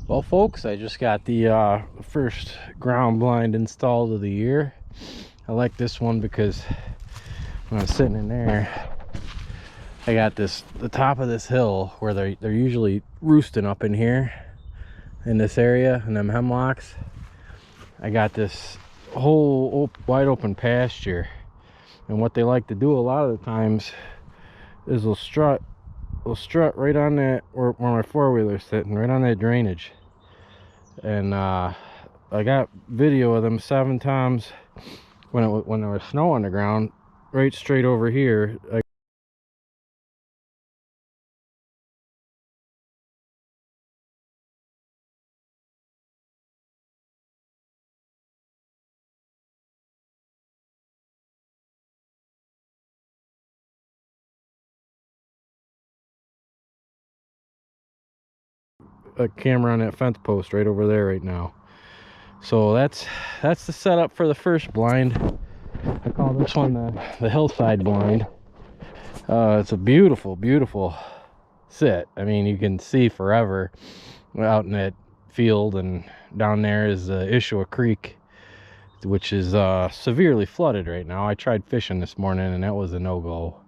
Well, folks, I just got the first ground blind installed of the year. I like this one because when I was sitting in there, I got the top of this hill where they're usually roosting up in here in this area, in them hemlocks. I got this whole wide open pasture, and what they like to do a lot of the times is they'll strut right on that where my four-wheeler's sitting, right on that drainage. And I got video of them 7 times when there was snow on the ground, right straight over here. A camera on that fence post right over there right now. So that's the setup for the first blind. I call this one the hillside blind. It's a beautiful sit. I mean, you can see forever out in that field, and down there is the Ishua Creek, which is severely flooded right now. I tried fishing this morning and that was a no-go.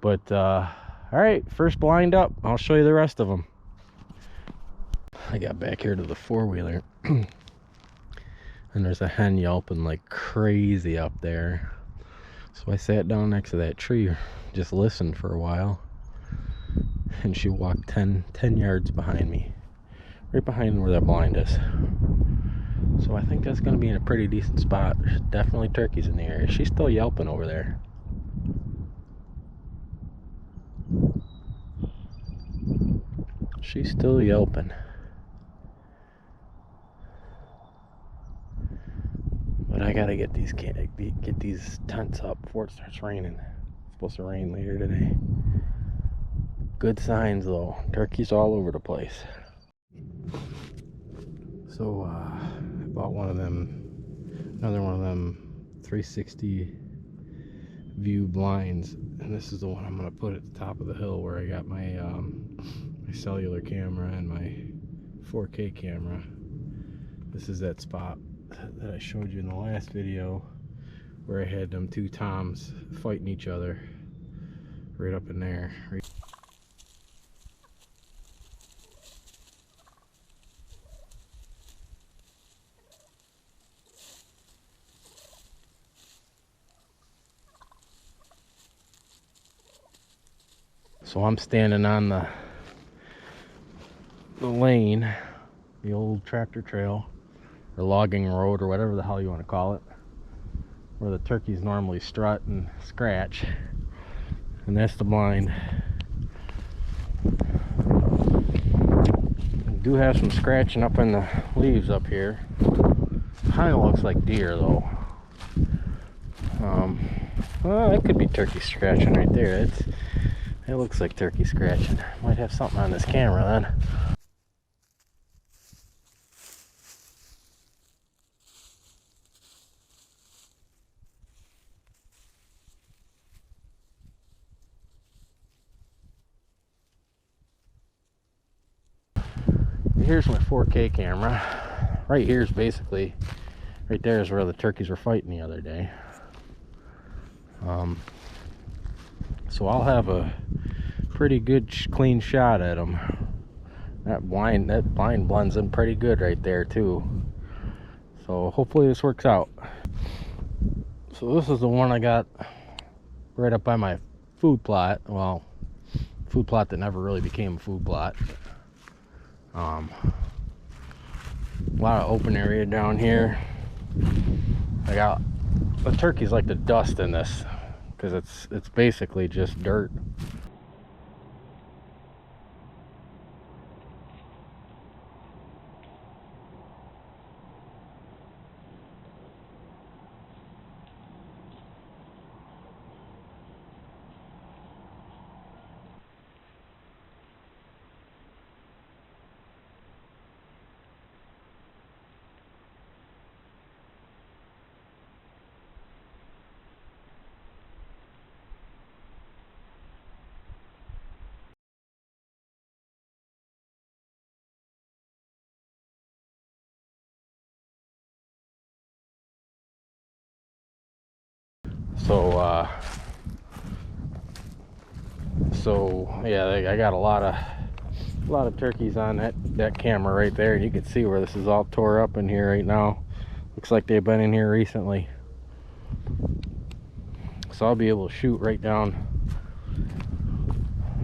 But all right, first blind up. I'll show you the rest of them. I got back here to the four-wheeler and there's a hen yelping like crazy up there. So I sat down next to that tree, just listened for a while, and she walked 10 yards behind me, right behind where that blind is. So I think that's going to be in a pretty decent spot. There's definitely turkeys in the area. She's still yelping over there. She's still yelping. But I gotta get these tents up before it starts raining. It's supposed to rain later today. Good signs though. Turkeys all over the place. So I bought another one of them 360 view blinds, and this is the one I'm gonna put at the top of the hill where I got my my cellular camera and my 4K camera. This is that spot that I showed you in the last video where I had them 2 toms fighting each other right up in there. So I'm standing on the lane, the old tractor trail or logging road or whatever the hell you want to call it, where the turkeys normally strut and scratch, and that's the blind. I do have some scratching up in the leaves up here. Kind of looks like deer though. Well, that could be turkey scratching right there. It looks like turkey scratching. Might have something on this camera then. Here's my 4K camera. Right here is basically, right there is where the turkeys were fighting the other day. So I'll have a pretty good clean shot at them. That blind blends in pretty good right there too. So hopefully this works out. So this is the one I got right up by my food plot. Well, food plot that never really became a food plot. A lot of open area down here. I got the turkeys like to dust in this because it's basically just dirt. So yeah, I got a lot of turkeys on that camera right there, and you can see where this is all tore up in here right now. Looks like they've been in here recently. So I'll be able to shoot right down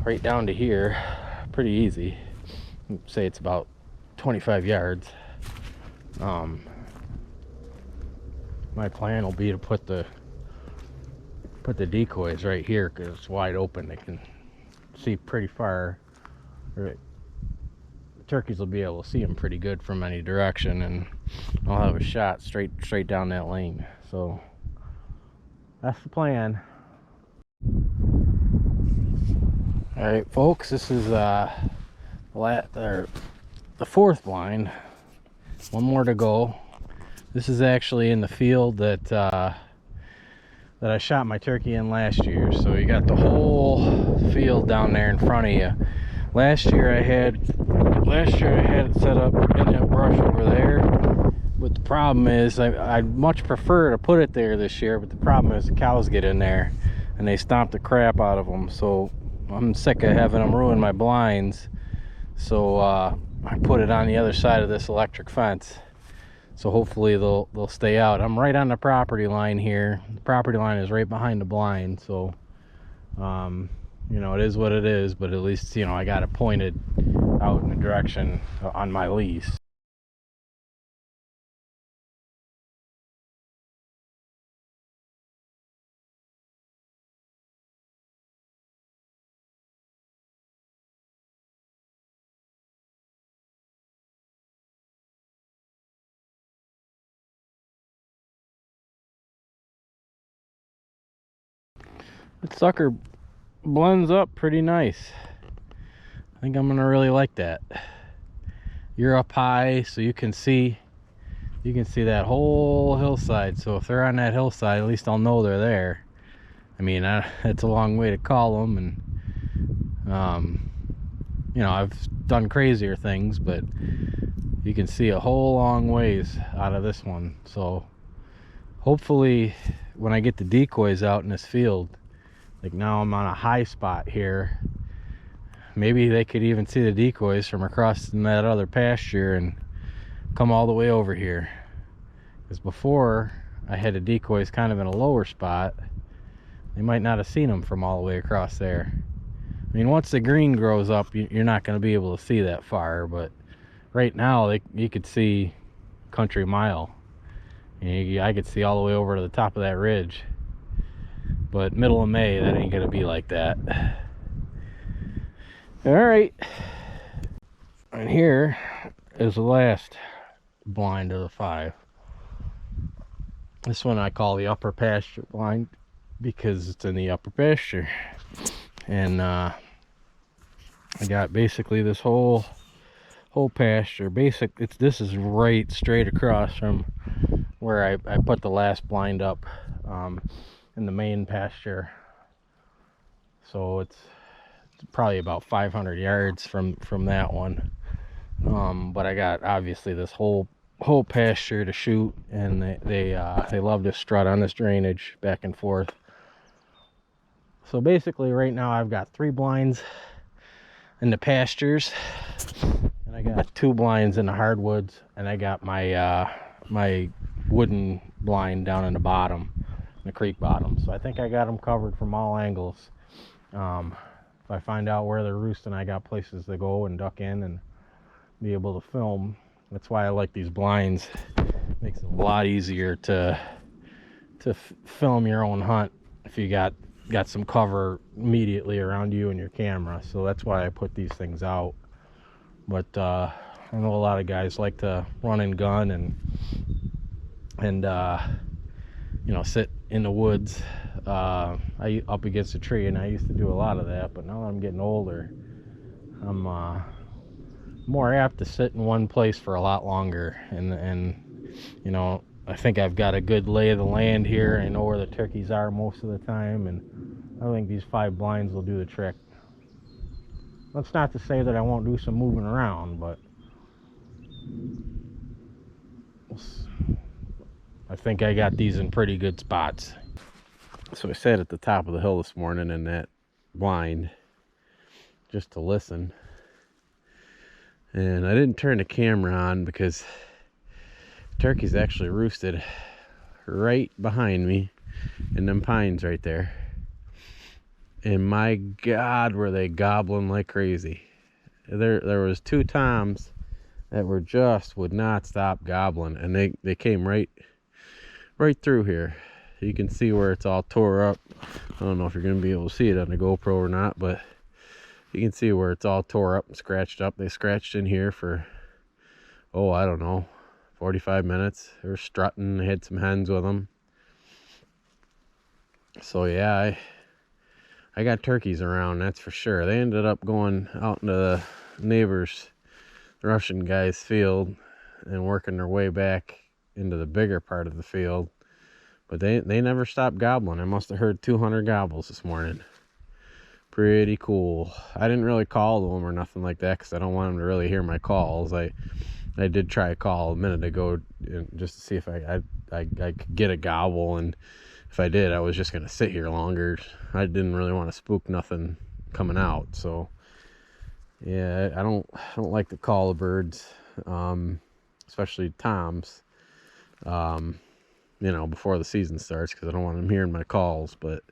to here pretty easy. Say it's about 25 yards. My plan will be to put the decoys right here because it's wide open. They can see pretty far. The turkeys will be able to see them pretty good from any direction, and I'll have a shot straight down that lane. So that's the plan. All right, folks, this is the fourth blind. One more to go. This is actually in the field that I shot my turkey in last year. So you got the whole field down there in front of you. Last year I had it set up in that brush over there. But the problem is I'd much prefer to put it there this year, but the problem is the cows get in there and they stomp the crap out of them. So I'm sick of having them ruin my blinds. So I put it on the other side of this electric fence. So hopefully they'll stay out. I'm right on the property line here. The property line is right behind the blind. So, you know, it is what it is. But at least, you know, I got it pointed out in the direction on my lease. That sucker blends up pretty nice. I think I'm gonna really like that. You're up high, so you can see that whole hillside. So if they're on that hillside, at least I'll know they're there. I mean, it's a long way to call them, and you know, I've done crazier things, but you can see a whole long ways out of this one. So hopefully when I get the decoys out in this field, like now I'm on a high spot here, maybe they could even see the decoys from across in that other pasture and come all the way over here. Because before I had the decoys kind of in a lower spot, they might not have seen them from all the way across there. I mean, once the green grows up, you're not going to be able to see that far, but right now you could see country mile. I could see all the way over to the top of that ridge. But middle of May, that ain't gonna be like that. All right, and here is the last blind of the 5. This one I call the upper pasture blind because it's in the upper pasture, and I got basically this whole pasture. This is right straight across from where I put the last blind up. In the main pasture, so it's probably about 500 yards from that one. But I got obviously this whole pasture to shoot, and they love to strut on this drainage back and forth. So basically right now I've got 3 blinds in the pastures, and I got 2 blinds in the hardwoods, and I got my wooden blind down in the bottom, the creek bottom. So I think I got them covered from all angles. If I find out where they're roosting, I got places to go and duck in and be able to film. That's why I like these blinds. Makes it a lot easier to film your own hunt if you got some cover immediately around you and your camera. So that's why I put these things out. But I know a lot of guys like to run and gun and you know, sit in the woods up against a tree, and I used to do a lot of that. But now that I'm getting older, I'm more apt to sit in one place for a lot longer, and you know, I think I've got a good lay of the land here. I know where the turkeys are most of the time, and I think these 5 blinds will do the trick. That's not to say that I won't do some moving around, but I think I got these in pretty good spots. So I sat at the top of the hill this morning in that blind just to listen. And I didn't turn the camera on because turkeys actually roosted right behind me in them pines right there. And my God, were they gobbling like crazy. There was 2 toms that would not stop gobbling, and they came right through here. You can see where it's all tore up. I don't know if you're going to be able to see it on the GoPro or not, but you can see where it's all tore up and scratched up. They scratched in here for, I don't know, 45 minutes. They were strutting. They had some hens with them. So yeah, I got turkeys around, that's for sure. They ended up going out into the neighbor's Russian guy's field and working their way back into the bigger part of the field. But they never stopped gobbling. I must have heard 200 gobbles this morning. Pretty cool. I didn't really call to them or nothing like that because I don't want them to really hear my calls. I did try a call a minute ago just to see if I could get a gobble, and if I did, I was just going to sit here longer. I didn't really want to spook nothing coming out. So yeah, I don't like to call the birds, especially toms, before the season starts, because I don't want them hearing my calls. But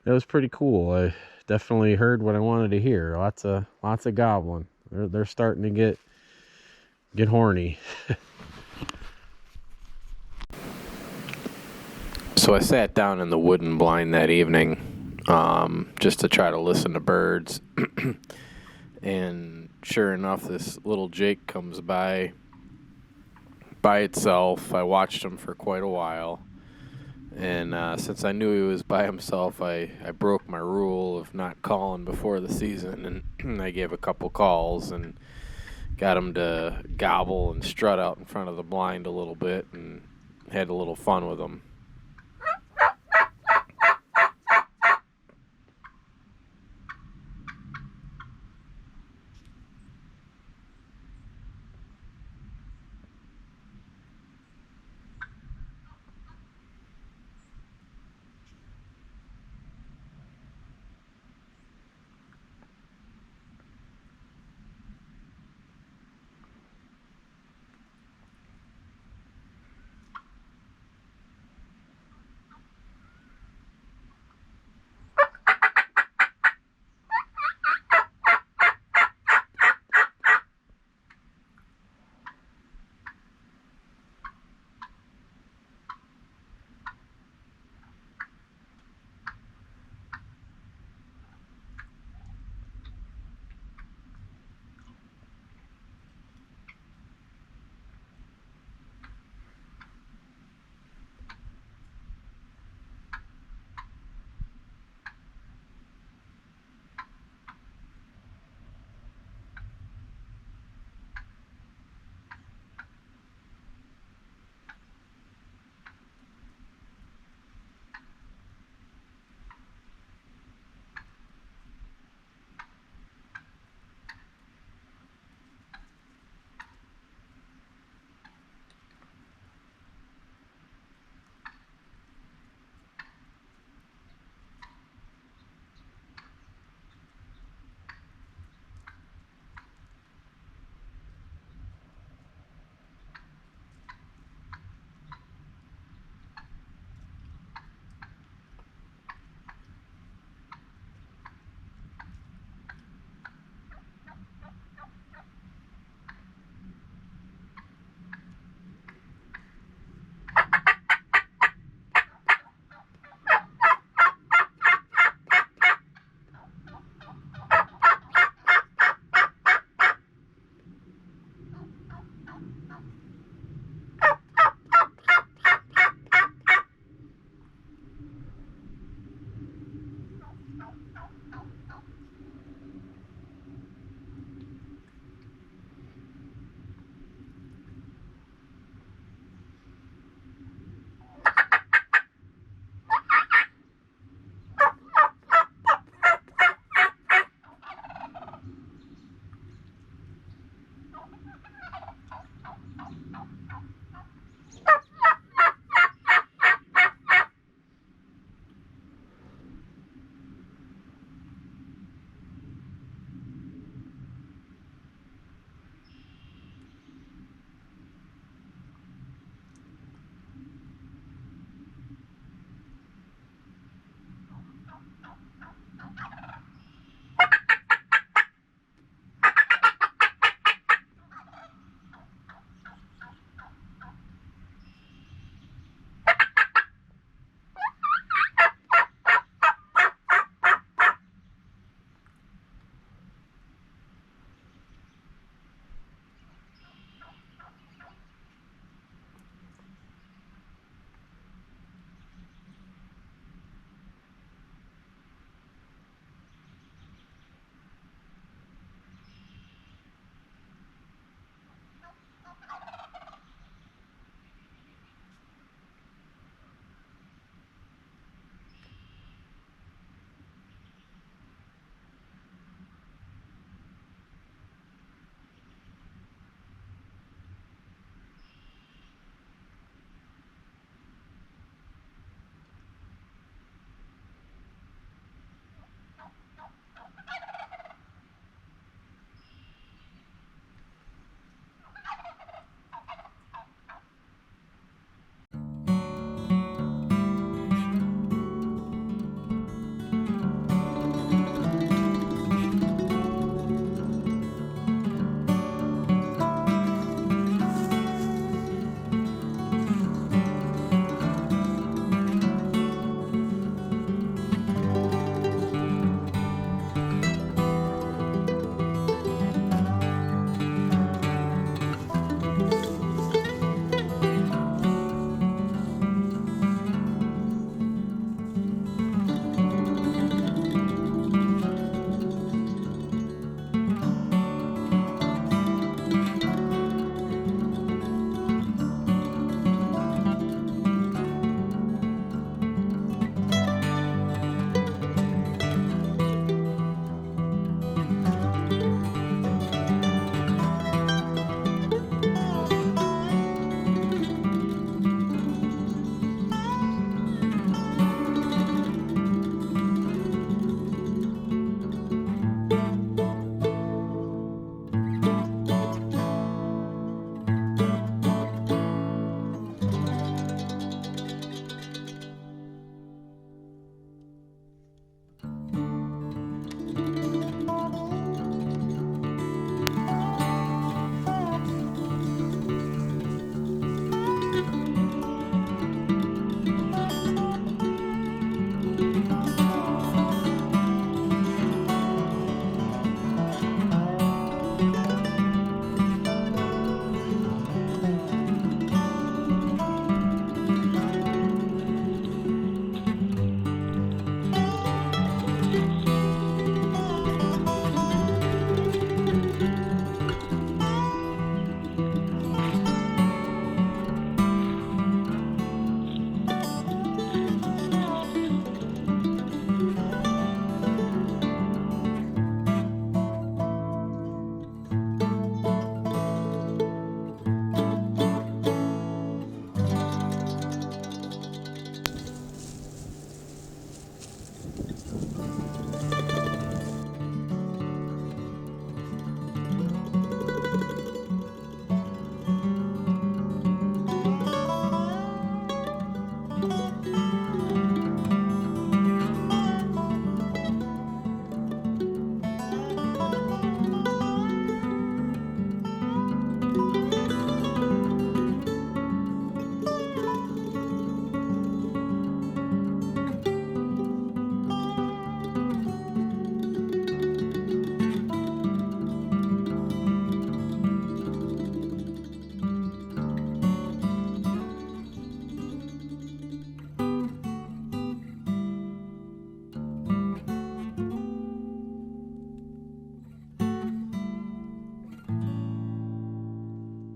it was pretty cool. I definitely heard what I wanted to hear. Lots of gobbling. They're starting to get horny. So I sat down in the wooden blind that evening, just to try to listen to birds. And sure enough, this little Jake comes by itself. I watched him for quite a while. And since I knew he was by himself, I broke my rule of not calling before the season. And I gave a couple calls and got him to gobble and strut out in front of the blind a little bit and had a little fun with him.